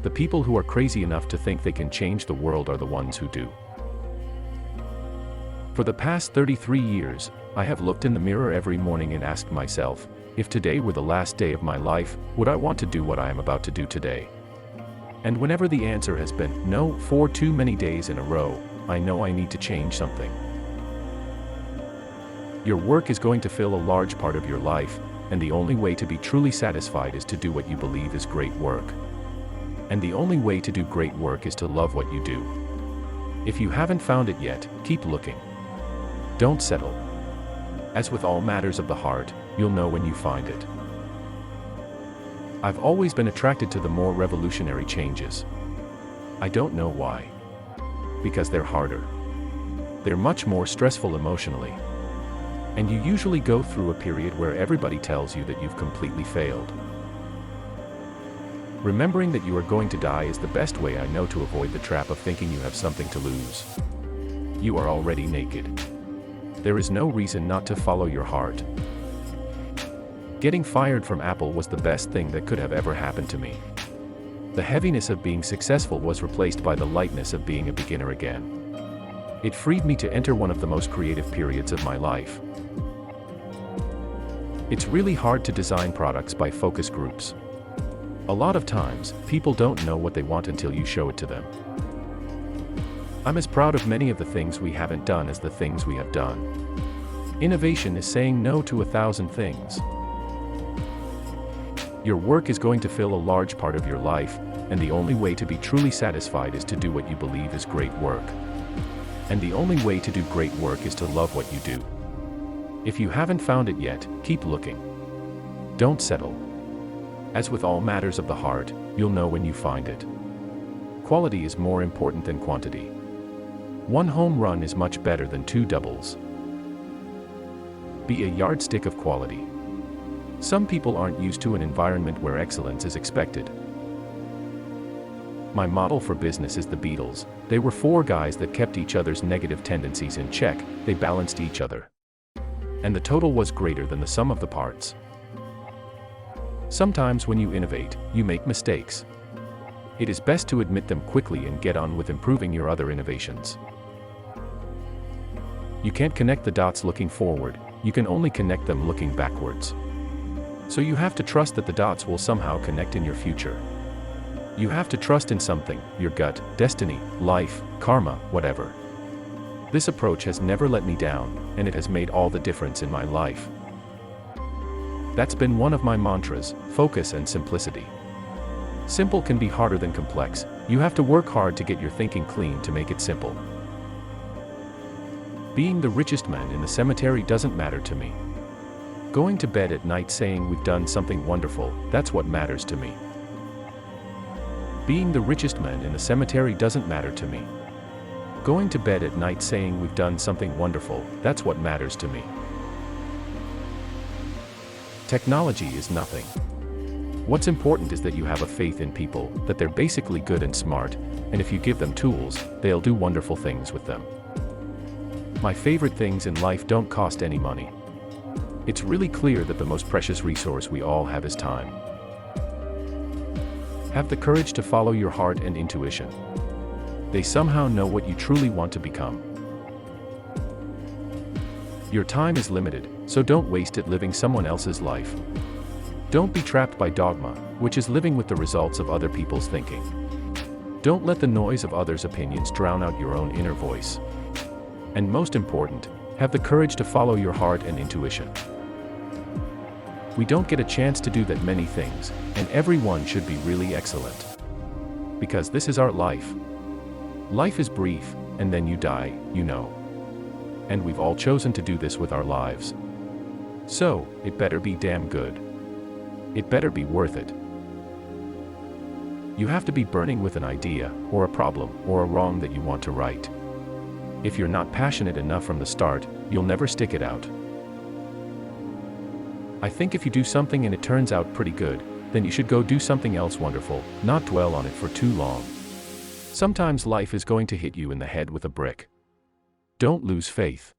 The people who are crazy enough to think they can change the world are the ones who do. For the past 33 years, I have looked in the mirror every morning and asked myself, if today were the last day of my life, would I want to do what I am about to do today? And whenever the answer has been no for too many days in a row, I know I need to change something. Your work is going to fill a large part of your life, and the only way to be truly satisfied is to do what you believe is great work. And the only way to do great work is to love what you do. If you haven't found it yet, keep looking. Don't settle. As with all matters of the heart, you'll know when you find it. I've always been attracted to the more revolutionary changes. I don't know why. Because they're harder. They're much more stressful emotionally. And you usually go through a period where everybody tells you that you've completely failed. Remembering that you are going to die is the best way I know to avoid the trap of thinking you have something to lose. You are already naked. There is no reason not to follow your heart. Getting fired from Apple was the best thing that could have ever happened to me. The heaviness of being successful was replaced by the lightness of being a beginner again. It freed me to enter one of the most creative periods of my life. It's really hard to design products by focus groups. A lot of times, people don't know what they want until you show it to them. I'm as proud of many of the things we haven't done as the things we have done. Innovation is saying no to 1,000 things. Your work is going to fill a large part of your life, and the only way to be truly satisfied is to do what you believe is great work. And the only way to do great work is to love what you do. If you haven't found it yet, keep looking. Don't settle. As with all matters of the heart, you'll know when you find it. Quality is more important than quantity. One home run is much better than 2 doubles. Be a yardstick of quality. Some people aren't used to an environment where excellence is expected. My model for business is the Beatles. They were 4 guys that kept each other's negative tendencies in check, they balanced each other. And the total was greater than the sum of the parts. Sometimes when you innovate, you make mistakes. It is best to admit them quickly and get on with improving your other innovations. You can't connect the dots looking forward, you can only connect them looking backwards. So you have to trust that the dots will somehow connect in your future. You have to trust in something, your gut, destiny, life, karma, whatever. This approach has never let me down, and it has made all the difference in my life. That's been one of my mantras, focus and simplicity. Simple can be harder than complex. You have to work hard to get your thinking clean to make it simple. Being the richest man in the cemetery doesn't matter to me. Going to bed at night saying we've done something wonderful, that's what matters to me. Being the richest man in the cemetery doesn't matter to me. Going to bed at night saying we've done something wonderful, that's what matters to me. Technology is nothing. What's important is that you have a faith in people, that they're basically good and smart, and if you give them tools, they'll do wonderful things with them. My favorite things in life don't cost any money. It's really clear that the most precious resource we all have is time. Have the courage to follow your heart and intuition. They somehow know what you truly want to become. Your time is limited, so don't waste it living someone else's life. Don't be trapped by dogma, which is living with the results of other people's thinking. Don't let the noise of others' opinions drown out your own inner voice. And most important, have the courage to follow your heart and intuition. We don't get a chance to do that many things, and everyone should be really excellent. Because this is our life. Life is brief, and then you die, you know. And we've all chosen to do this with our lives. So, it better be damn good. It better be worth it. You have to be burning with an idea, or a problem, or a wrong that you want to right. If you're not passionate enough from the start, you'll never stick it out. I think if you do something and it turns out pretty good, then you should go do something else wonderful, not dwell on it for too long. Sometimes life is going to hit you in the head with a brick. Don't lose faith.